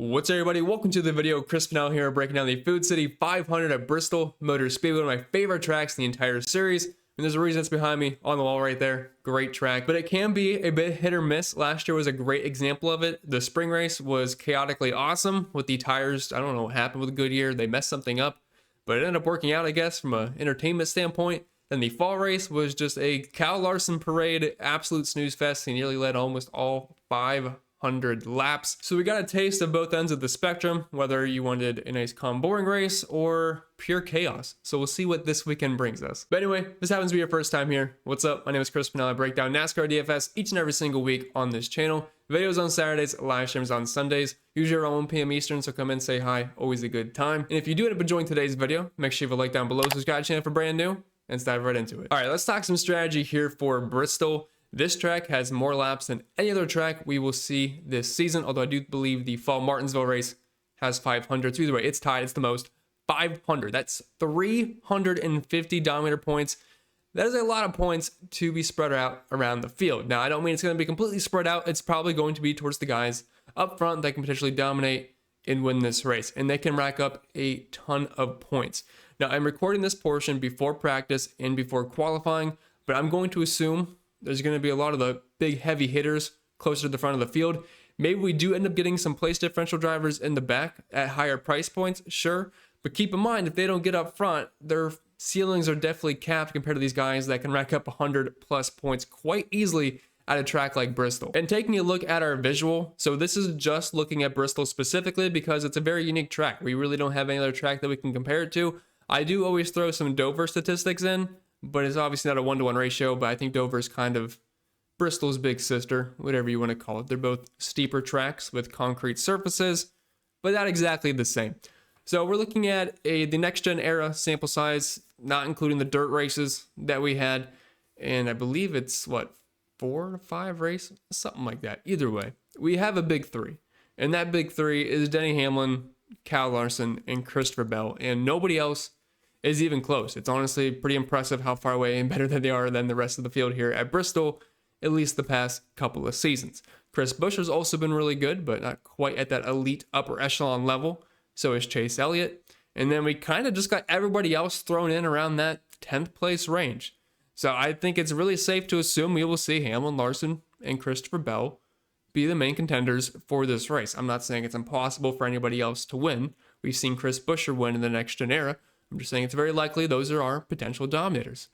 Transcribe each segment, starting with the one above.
What's up, everybody? Welcome to the video. Pennell here, breaking down the Food City 500 at Bristol Motor Speedway, one of my favorite tracks in the entire series. And there's a reason it's behind me on the wall right there. Great track, but it can be a bit hit or miss. Last year was a great example of it. The spring race was chaotically awesome with the tires. I don't know what happened with Goodyear. They messed something up, but it ended up working out, I guess, from an entertainment standpoint. Then the fall race was just a Kyle Larson parade, absolute snooze fest. He nearly led almost all 500 laps. So we got a taste of both ends of the spectrum, whether you wanted a nice calm boring race or pure chaos. So we'll see what this weekend brings us. But anyway, if this happens to be your first time here, what's up? My name is Pennell. I break down NASCAR DFS each and every single week on this channel. Videos on Saturdays, live streams on Sundays, usually around 1 p.m. Eastern, so come in, say hi, always a good time. And if you do end up enjoying today's video, make sure you have a like down below, subscribe to the channel for brand new, and let's dive right into it. All right, let's talk some strategy here for Bristol. This track has more laps than any other track we will see this season, although I do believe the fall Martinsville race has 500. So either way, it's tied. It's the most. 500. That's 350 dominator points. That is a lot of points to be spread out around the field. Now, I don't mean it's going to be completely spread out. It's probably going to be towards the guys up front that can potentially dominate and win this race, and they can rack up a ton of points. Now, I'm recording this portion before practice and before qualifying, but I'm going to assume there's going to be a lot of the big heavy hitters closer to the front of the field. Maybe we do end up getting some place differential drivers in the back at higher price points, sure. But keep in mind, if they don't get up front, their ceilings are definitely capped compared to these guys that can rack up 100 plus points quite easily at a track like Bristol. And taking a look at our visual, so this is just looking at Bristol specifically because it's a very unique track. We really don't have any other track that we can compare it to. I do always throw some Dover statistics in, but it's obviously not a 1-to-1 ratio, but I think Dover is kind of Bristol's big sister, whatever you want to call it. They're both steeper tracks with concrete surfaces, but not exactly the same. So we're looking at the next gen era sample size, not including the dirt races that we had. And I believe it's what, 4 to 5 races, something like that. Either way, we have a big three, and that big three is Denny Hamlin, Kyle Larson, and Christopher Bell, and nobody else is even close. It's honestly pretty impressive how far away and better than they are than the rest of the field here at Bristol, at least the past couple of seasons. Chris Buescher's also been really good, but not quite at that elite upper echelon level. So is Chase Elliott. And then we kind of just got everybody else thrown in around that 10th place range. So I think it's really safe to assume we will see Hamlin, Larson, and Christopher Bell be the main contenders for this race. I'm not saying it's impossible for anybody else to win. We've seen Chris Buescher win in the next gen era. I'm just saying it's very likely those are our potential dominators.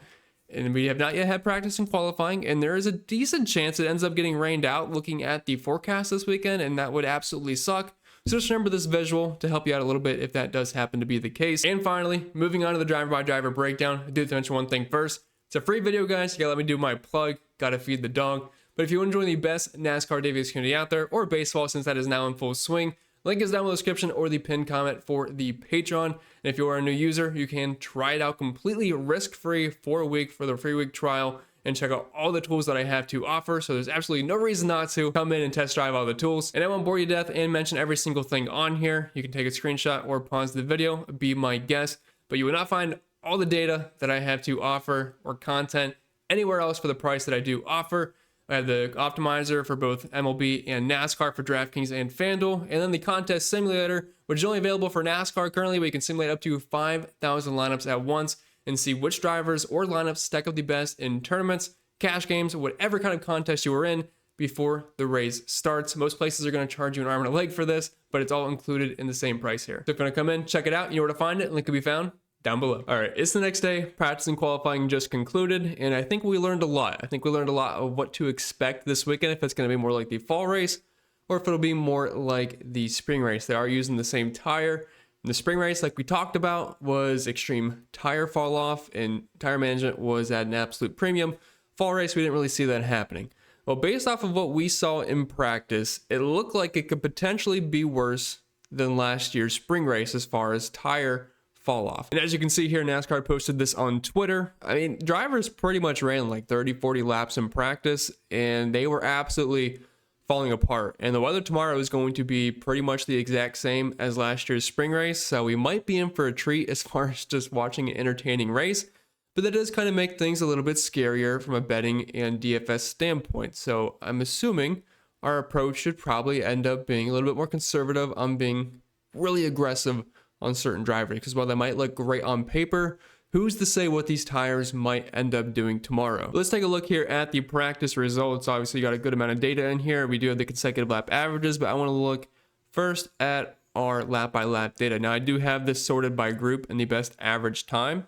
And we have not yet had practice in qualifying, and there is a decent chance it ends up getting rained out looking at the forecast this weekend, and that would absolutely suck. So just remember this visual to help you out a little bit if that does happen to be the case. And finally, moving on to the driver-by-driver breakdown, I do have to mention one thing first. It's a free video, guys. You gotta let me do my plug. Gotta feed the dog. But if you want to join the best NASCAR DFS community out there, or baseball since that is now in full swing, link is down in the description or the pinned comment for the Patreon. And if you are a new user, you can try it out completely risk-free for a week for the free week trial and check out all the tools that I have to offer. So there's absolutely no reason not to come in and test drive all the tools. And I won't bore you to death and mention every single thing on here. You can take a screenshot or pause the video, be my guest, but you will not find all the data that I have to offer or content anywhere else for the price that I do offer. I have the optimizer for both MLB and NASCAR for DraftKings and FanDuel, and then the contest simulator, which is only available for NASCAR currently, where you can simulate up to 5,000 lineups at once and see which drivers or lineups stack up the best in tournaments, cash games, whatever kind of contest you are in before the race starts. Most places are going to charge you an arm and a leg for this, but it's all included in the same price here. So if you're going to come in, check it out, you know where to find it. Link can be found down below. All right, it's the next day. Practice and qualifying just concluded, and I think we learned a lot. I think we learned a lot of what to expect this weekend, if it's going to be more like the fall race or if it'll be more like the spring race. They are using the same tire. And the spring race, like we talked about, was extreme tire fall off, and tire management was at an absolute premium. Fall race, we didn't really see that happening. Well, based off of what we saw in practice, it looked like it could potentially be worse than last year's spring race as far as tire fall off. And as you can see here, NASCAR posted this on Twitter. I mean, drivers pretty much ran like 30, 40 laps in practice, and they were absolutely falling apart. And the weather tomorrow is going to be pretty much the exact same as last year's spring race, so we might be in for a treat as far as just watching an entertaining race. But that does kind of make things a little bit scarier from a betting and DFS standpoint. So I'm assuming our approach should probably end up being a little bit more conservative on being really aggressive on certain drivers, because while they might look great on paper, who's to say what these tires might end up doing tomorrow? Let's take a look here at the practice results. Obviously, you got a good amount of data in here. We do have the consecutive lap averages, but I want to look first at our lap by lap data. Now, I do have this sorted by group and the best average time.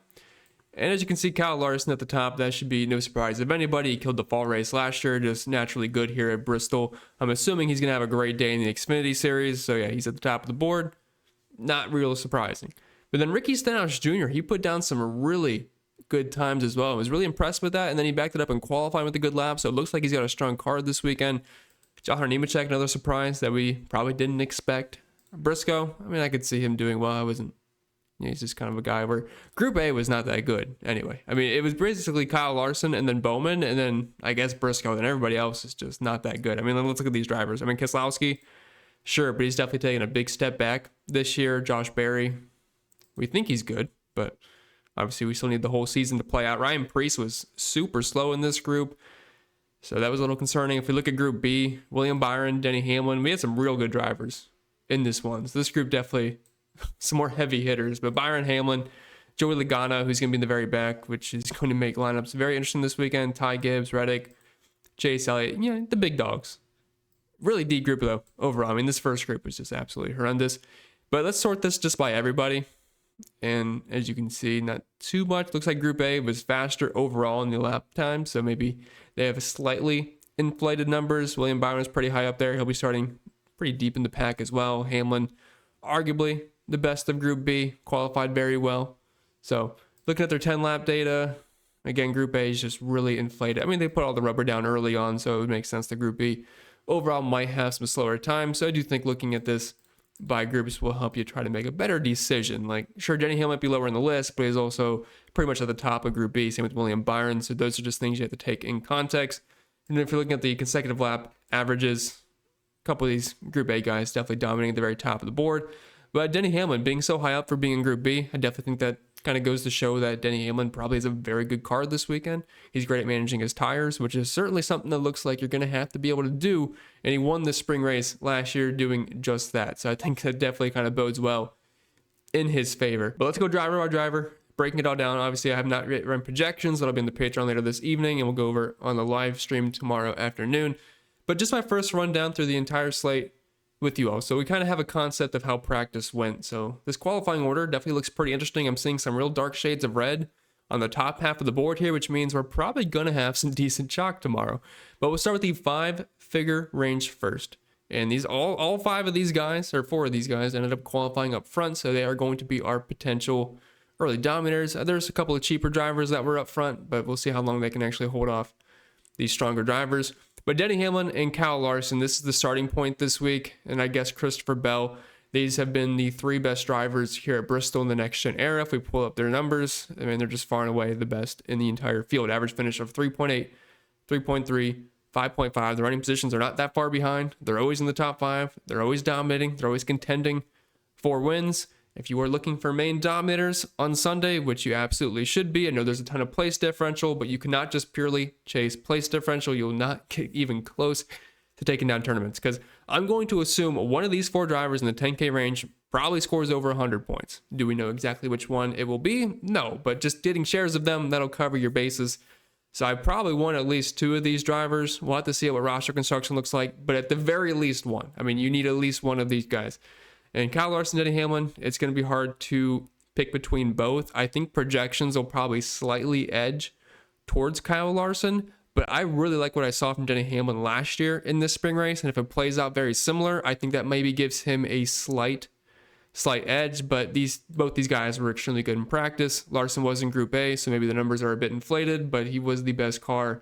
And as you can see, Kyle Larson at the top, that should be no surprise of anybody. He killed the fall race last year, just naturally good here at Bristol. I'm assuming he's going to have a great day in the Xfinity Series. So yeah, he's at the top of the board. Not real surprising. But then Ricky Stenhouse Jr., he put down some really good times as well. I was really impressed with that. And then he backed it up in qualifying with a good lap. So it looks like he's got a strong card this weekend. John Nemechek, another surprise that we probably didn't expect. Briscoe, I mean, I could see him doing well. He's just kind of a guy where Group A was not that good anyway. I mean, it was basically Kyle Larson and then Bowman and then I guess Briscoe, and everybody else is just not that good. I mean, let's look at these drivers. I mean, Keselowski, sure, but he's definitely taken a big step back this year. Josh Berry, we think he's good, but obviously we still need the whole season to play out. Ryan Preece was super slow in this group, so that was a little concerning. If we look at Group B, William Byron, Denny Hamlin, we had some real good drivers in this one. So this group definitely some more heavy hitters, but Byron, Hamlin, Joey Logano, who's going to be in the very back, which is going to make lineups very interesting this weekend. Ty Gibbs, Reddick, Chase Elliott, the big dogs. Really deep group though overall. I mean, this first group was just absolutely horrendous. But let's sort this just by everybody. And as you can see, not too much. Looks like Group A was faster overall in the lap time, so maybe they have slightly inflated numbers. William Byron's pretty high up there. He'll be starting pretty deep in the pack as well. Hamlin, arguably the best of Group B, qualified very well. So looking at their 10-lap data, again, Group A is just really inflated. I mean, they put all the rubber down early on, so it would make sense that Group B overall might have some slower time. So I do think looking at this by groups will help you try to make a better decision. Like, sure, Denny Hill might be lower in the list, but he's also pretty much at the top of Group B. Same with William Byron. So those are just things you have to take in context. And if you're looking at the consecutive lap averages, a couple of these Group A guys definitely dominating at the very top of the board. But Denny Hamlin being so high up for being in Group B, I definitely think that kind of goes to show that Denny Hamlin probably has a very good card this weekend. He's great at managing his tires, which is certainly something that looks like you're going to have to be able to do. And he won this spring race last year doing just that. So I think that definitely kind of bodes well in his favor. But let's go driver by driver, breaking it all down. Obviously, I have not yet run projections. That'll be in the Patreon later this evening, and we'll go over on the live stream tomorrow afternoon. But just my first rundown through the entire slate with you all. So we kind of have a concept of how practice went. So this qualifying order definitely looks pretty interesting. I'm seeing some real dark shades of red on the top half of the board here, which means we're probably going to have some decent chalk tomorrow. But we'll start with the 5-figure range first. And these all 5 of these guys, or 4 of these guys, ended up qualifying up front. So they are going to be our potential early dominators. There's a couple of cheaper drivers that were up front, but we'll see how long they can actually hold off these stronger drivers. But Denny Hamlin and Kyle Larson, this is the starting point this week. And I guess Christopher Bell, these have been the 3 best drivers here at Bristol in the next-gen era. If we pull up their numbers, I mean, they're just far and away the best in the entire field. Average finish of 3.8, 3.3, 5.5. The running positions are not that far behind. They're always in the top 5. They're always dominating. They're always contending for wins. If you are looking for main dominators on Sunday, which you absolutely should be, I know there's a ton of place differential, but you cannot just purely chase place differential. You'll not get even close to taking down tournaments, because I'm going to assume one of these 4 drivers in the 10K range probably scores over 100 points. Do we know exactly which one it will be? No, but just getting shares of them, that'll cover your bases. So I probably want at least 2 of these drivers. We'll have to see what roster construction looks like, but at the very least 1. I mean, you need at least 1 of these guys. And Kyle Larson, Denny Hamlin, it's going to be hard to pick between both. I think projections will probably slightly edge towards Kyle Larson, but I really like what I saw from Denny Hamlin last year in this spring race. And if it plays out very similar, I think that maybe gives him a slight edge. But both these guys were extremely good in practice. Larson was in Group A, so maybe the numbers are a bit inflated, but he was the best car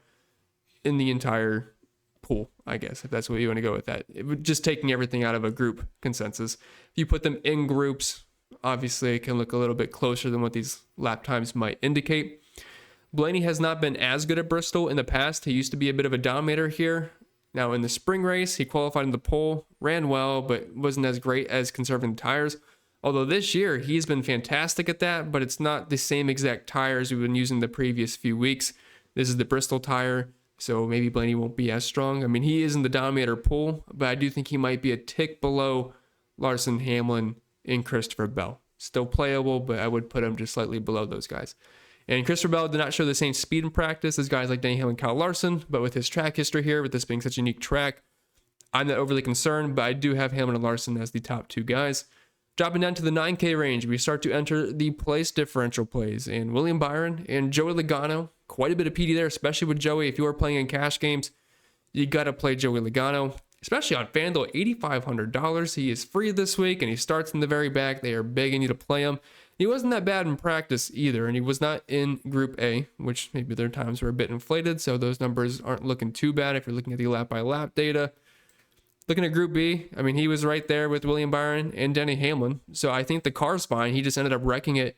in the entire pool, I guess, if that's what you want to go with that. Just taking everything out of a group consensus. If you put them in groups, obviously it can look a little bit closer than what these lap times might indicate. Blaney has not been as good at Bristol in the past. He used to be a bit of a dominator here. Now in the spring race, he qualified in the pole, ran well, but wasn't as great as conserving the tires. Although this year, he's been fantastic at that, but it's not the same exact tires we've been using the previous few weeks. This is the Bristol tire. so maybe Blaney won't be as strong. I mean, he is in the dominator pool, but I do think he might be a tick below Larson, Hamlin, and Christopher Bell. Still playable, but I would put him just slightly below those guys. And Christopher Bell did not show the same speed in practice as guys like Denny Hamlin and Kyle Larson, but with his track history here, with this being such a unique track, I'm not overly concerned, but I do have Hamlin and Larson as the top two guys. Dropping down to the 9K range, we start to enter the place differential plays. And William Byron and Joey Logano, quite a bit of PD there, especially with Joey. If you are playing in cash games, you got to play Joey Logano, especially on FanDuel, $8,500. He is free this week, and he starts in the very back. They are begging you to play him. He wasn't that bad in practice either, and he was not in Group A, which maybe their times were a bit inflated, so those numbers aren't looking too bad if you're looking at the lap-by-lap data. Looking at Group B, I mean, he was right there with William Byron and Denny Hamlin, so I think the car's fine. He just ended up wrecking it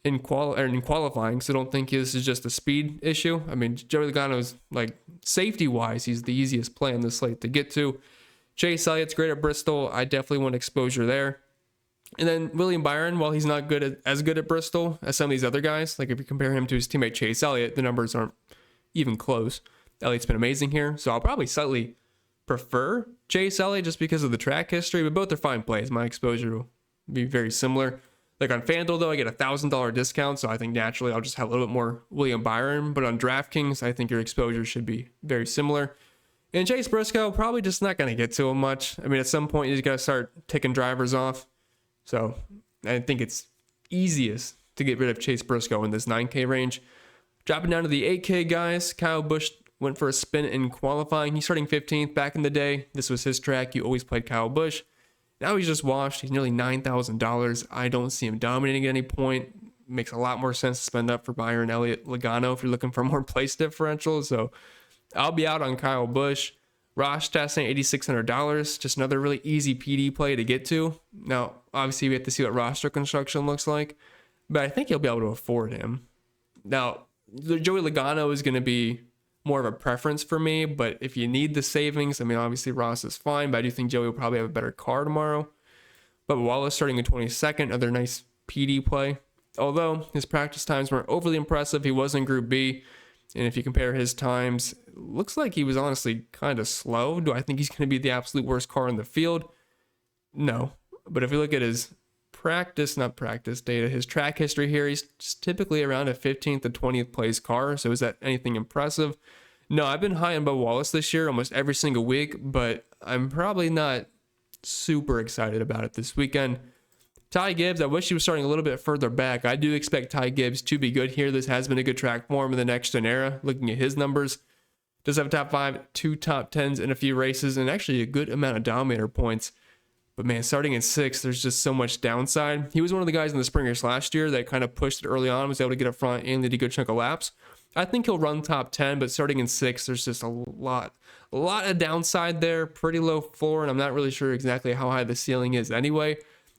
in qualifying, so don't think this is just a speed issue. I mean, Joey Logano's, like, safety-wise, he's the easiest play on the slate to get to. Chase Elliott's great at Bristol. I definitely want exposure there. And then William Byron, while he's not as good at Bristol as some of these other guys, like if you compare him to his teammate Chase Elliott, the numbers aren't even close. Elliott's been amazing here, so I'll probably slightly prefer Chase Elliott just because of the track history, but both are fine plays. My exposure will be very similar. Like on FanDuel, though, I get a $1,000 discount, so I think naturally I'll just have a little bit more William Byron. But on DraftKings, I think your exposure should be very similar. And Chase Briscoe, probably just not going to get to him much. I mean, at some point, you just got to start taking drivers off. So I think it's easiest to get rid of Chase Briscoe in this 9K range. Dropping down to the 8K guys, Kyle Busch went for a spin in qualifying. He's starting 15th. Back in the day, this was his track. You always played Kyle Busch. Now he's just washed. He's nearly $9,000. I don't see him dominating at any point. Makes a lot more sense to spend up for Byron Elliott Logano if you're looking for more place differential. So I'll be out on Kyle Busch. Ross Chastain, $8,600. Just another really easy PD play to get to. Now, obviously, we have to see what roster construction looks like, but I think you'll be able to afford him. Now, Joey Logano is going to be more of a preference for me, but if you need the savings, I mean, obviously Ross is fine, but I do think Joey will probably have a better car tomorrow. But Wallace starting in 22nd, another nice PD play. Although his practice times weren't overly impressive, he was in Group B. And if you compare his times, looks like he was honestly kind of slow. Do I think he's going to be the absolute worst car in the field? No. But if you look at his not practice data, his track history here, he's just typically around a 15th to 20th place car. So is that anything impressive? No, I've been high on Bubba Wallace this year almost every single week, but I'm probably not super excited about it this weekend. Ty Gibbs, I wish he was starting a little bit further back. I do expect Ty Gibbs to be good here. This has been a good track for him in the next gen era. Looking at his numbers, does have a top 5, 2 top 10s in a few races, and actually a good amount of dominator points. But man, starting in 6th, there's just so much downside. He was one of the guys in the spring race last year that kind of pushed it early on, was able to get up front and lead a good chunk of laps. I think he'll run top 10, but starting in 6th, there's just a lot of downside there, pretty low floor, and I'm not really sure exactly how high the ceiling is anyway.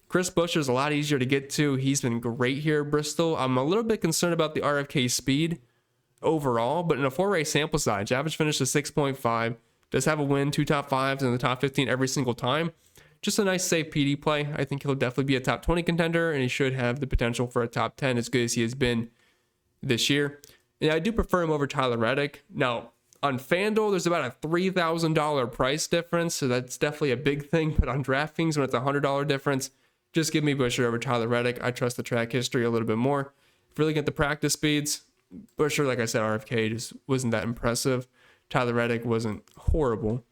Chris Buescher's a lot easier to get to. He's been great here at Bristol. I'm a little bit concerned about the RFK speed overall, but in a 4-race sample size, average finish is 6.5, does have a win, 2 top 5s in the top 15 every single time. Just a nice safe PD play. I think he'll definitely be a top 20 contender, and he should have the potential for a top 10 as good as he has been this year. And I do prefer him over Tyler Reddick. Now, on FanDuel, there's about a $3,000 price difference, so that's definitely a big thing. But on DraftKings, when it's a $100 difference, just give me Buescher over Tyler Reddick. I trust the track history a little bit more. If you're looking at the practice speeds, Buescher, like I said, RFK just wasn't that impressive. Tyler Reddick wasn't horrible,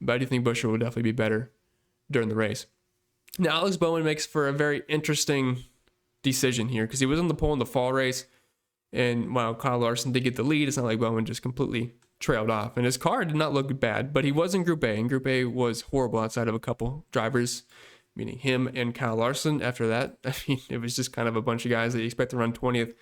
but I do think Buescher will definitely be better during the race. Now, Alex Bowman makes for a very interesting decision here because he was on the pole in the fall race, and while Kyle Larson did get the lead, it's not like Bowman just completely trailed off. And his car did not look bad, but he was in Group A, and Group A was horrible outside of a couple drivers, meaning him and Kyle Larson. After that, I mean, it was just kind of a bunch of guys that you expect to run 20th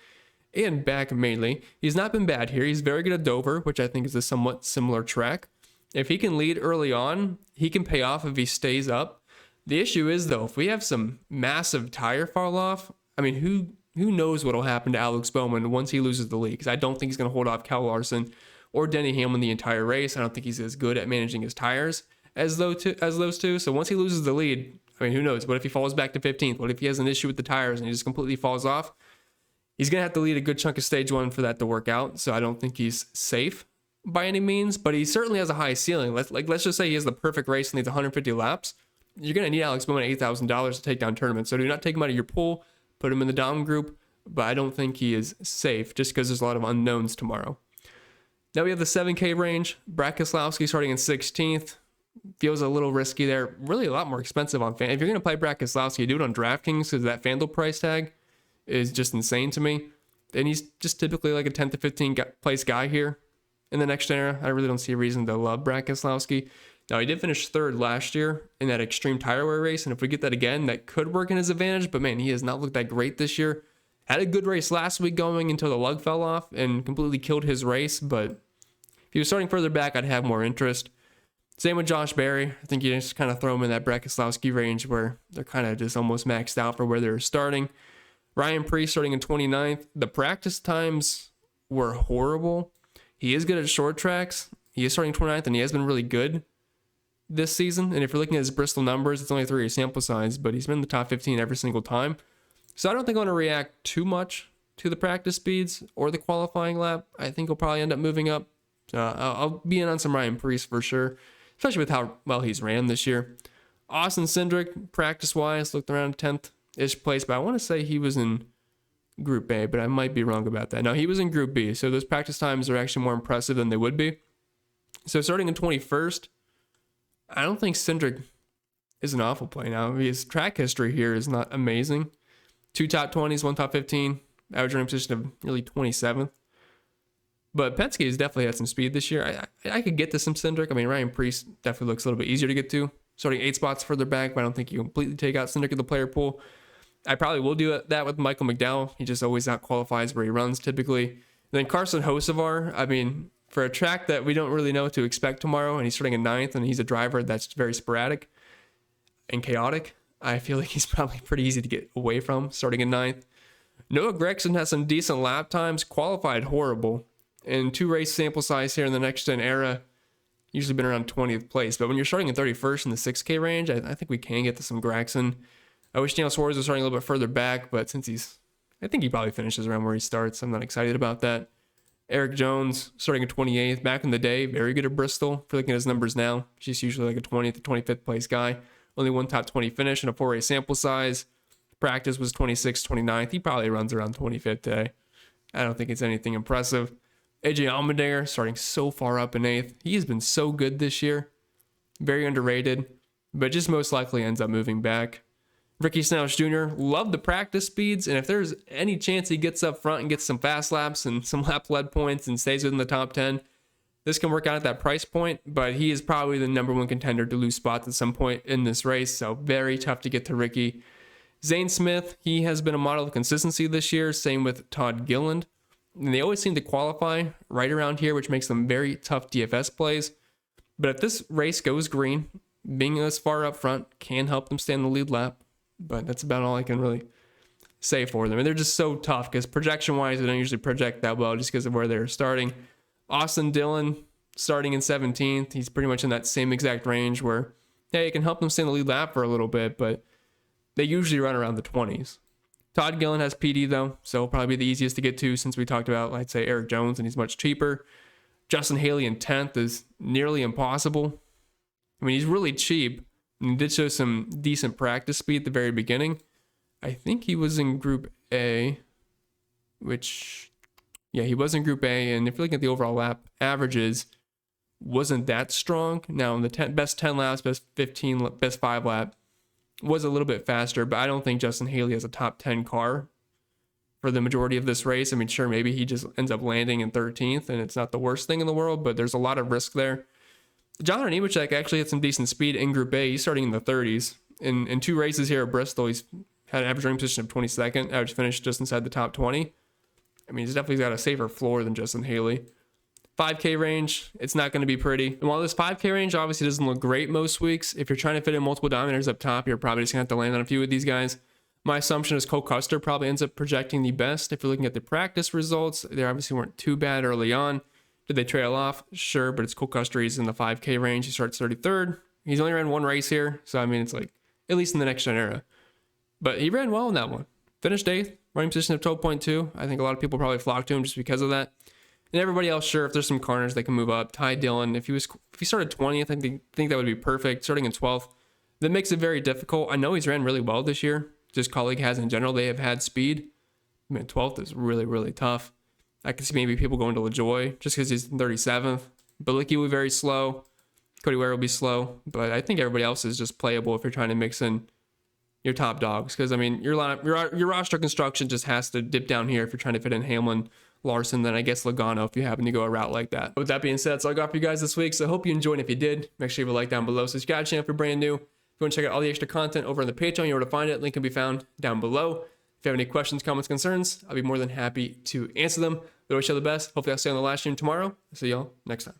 and back mainly. He's not been bad here. He's very good at Dover, which I think is a somewhat similar track. If he can lead early on, he can pay off if he stays up. The issue is, though, if we have some massive tire fall off, I mean, who knows what will happen to Alex Bowman once he loses the lead? Because I don't think he's going to hold off Kyle Larson or Denny Hamlin the entire race. I don't think he's as good at managing his tires as those two. So once he loses the lead, I mean, who knows? What if he falls back to 15th? What if he has an issue with the tires and he just completely falls off? He's going to have to lead a good chunk of stage 1 for that to work out. So I don't think he's safe. by any means, but he certainly has a high ceiling. Let's just say he has the perfect race and needs 150 laps. You're going to need Alex Bowman at $8,000 to take down tournaments. So do not take him out of your pool, put him in the Dom group, but I don't think he is safe just because there's a lot of unknowns tomorrow. Now we have the 7K range. Brad Keselowski starting in 16th. Feels a little risky there. Really a lot more expensive on Fan. If you're going to play Brad Keselowski, do it on DraftKings because that FanDuel price tag is just insane to me. And he's just typically like a 10th to 15th place guy here in the next era. I really don't see a reason to love Brad Keselowski. Now, he did finish third last year in that extreme tire wear race, and if we get that again, that could work in his advantage, but man, he has not looked that great this year. Had a good race last week going until the lug fell off and completely killed his race, but if he was starting further back, I'd have more interest. Same with Josh Berry. I think you just kind of throw him in that Brad Keselowski range where they're kind of just almost maxed out for where they're starting. Ryan Preece starting in 29th. The practice times were horrible. He is good at short tracks. He is starting 29th, and he has been really good this season. And if you're looking at his Bristol numbers, it's only a 3-year sample size, but he's been in the top 15 every single time. So I don't think I want to react too much to the practice speeds or the qualifying lap. I think he'll probably end up moving up. So I'll be in on some Ryan Preece for sure, especially with how well he's ran this year. Austin Cindric, practice-wise, looked around 10th-ish place, but I want to say he was in Group A, but I might be wrong about that. No, he was in Group B, so those practice times are actually more impressive than they would be. So starting in 21st, I don't think Cindric is an awful play now. His track history here is not amazing. 2 top 20s, 1 top 15, average running position of nearly 27th. But Penske has definitely had some speed this year. I could get to some Cindric. I mean, Ryan Preece definitely looks a little bit easier to get to. Starting 8 spots further back, but I don't think you completely take out Cindric in the player pool. I probably will do that with Michael McDowell. He just always out-qualifies where he runs typically. And then Carson Hocevar, I mean, for a track that we don't really know what to expect tomorrow, and he's starting in 9th, and he's a driver that's very sporadic and chaotic, I feel like he's probably pretty easy to get away from starting in 9th. Noah Gragson has some decent lap times, qualified horrible. In 2 race sample size here in the next gen era, usually been around 20th place. But when you're starting in 31st in the 6K range, I think we can get to some Gragson. I wish Daniel Suarez was starting a little bit further back, but since I think he probably finishes around where he starts. I'm not excited about that. Eric Jones starting in 28th. Back in the day, very good at Bristol. If you're looking at his numbers now, he's usually like a 20th to 25th place guy. Only 1 top 20 finish in a 4-race sample size. Practice was 26th, 29th. He probably runs around 25th today. I don't think it's anything impressive. AJ Allmendinger starting so far up in 8th. He has been so good this year. Very underrated, but just most likely ends up moving back. Ricky Stenhouse Jr., love the practice speeds, and if there's any chance he gets up front and gets some fast laps and some lap lead points and stays within the top 10, this can work out at that price point, but he is probably the number 1 contender to lose spots at some point in this race, so very tough to get to Ricky. Zane Smith, he has been a model of consistency this year, same with Todd Gilliland. And they always seem to qualify right around here, which makes them very tough DFS plays. But if this race goes green, being this far up front can help them stay in the lead lap. But that's about all I can really say for them. And they're just so tough because projection-wise, they don't usually project that well just because of where they're starting. Austin Dillon starting in 17th. He's pretty much in that same exact range where, hey, it can help them stay in the lead lap for a little bit, but they usually run around the 20s. Todd Gilliland has PD, though, so he'll probably be the easiest to get to since we talked about, I'd say, Eric Jones, and he's much cheaper. Justin Haley in 10th is nearly impossible. I mean, he's really cheap, and he did show some decent practice speed at the very beginning. I think he was in Group A, he was in Group A, and if you're looking at the overall lap averages, wasn't that strong. Now, in the best 10 laps, best 15, best 5 lap, was a little bit faster, but I don't think Justin Haley has a top 10 car for the majority of this race. I mean, sure, maybe he just ends up landing in 13th, and it's not the worst thing in the world, but there's a lot of risk there. John Nemechek actually had some decent speed in Group A. He's starting in the 30s. In 2 races here at Bristol, he's had an average running position of 22nd, average finish just inside the top 20. I mean, he's definitely got a safer floor than Justin Haley. 5K range, it's not going to be pretty. And while this 5K range obviously doesn't look great most weeks, if you're trying to fit in multiple dominators up top, you're probably just going to have to land on a few of these guys. My assumption is Cole Custer probably ends up projecting the best. If you're looking at the practice results, they obviously weren't too bad early on. Did they trail off? Sure, but it's Cole Custer. He's in the 5K range. He starts 33rd. He's only ran 1 race here, so I mean, it's like, at least in the next gen era. But he ran well in that one. Finished 8th, running position of 12.2. I think a lot of people probably flocked to him just because of that. And everybody else, sure, if there's some corners that can move up. Ty Dillon, if he started 20th, I think that would be perfect. Starting in 12th, that makes it very difficult. I know he's ran really well this year. Just colleague has in general, they have had speed. I mean, 12th is really, really tough. I could see maybe people going to LaJoy just because he's 37th. Bilicki will be very slow. Cody Ware will be slow. But I think everybody else is just playable if you're trying to mix in your top dogs. Because, I mean, your roster construction just has to dip down here if you're trying to fit in Hamlin, Larson, then I guess Logano if you happen to go a route like that. With that being said, that's all I got for you guys this week. So I hope you enjoyed. If you did, make sure you leave a like down below. Subscribe to the channel if you're brand new. If you want to check out all the extra content over on the Patreon, you know where to find it. Link can be found down below. If you have any questions, comments, concerns, I'll be more than happy to answer them. But I wish you all the best. Hopefully I'll see you on the live stream tomorrow. See y'all next time.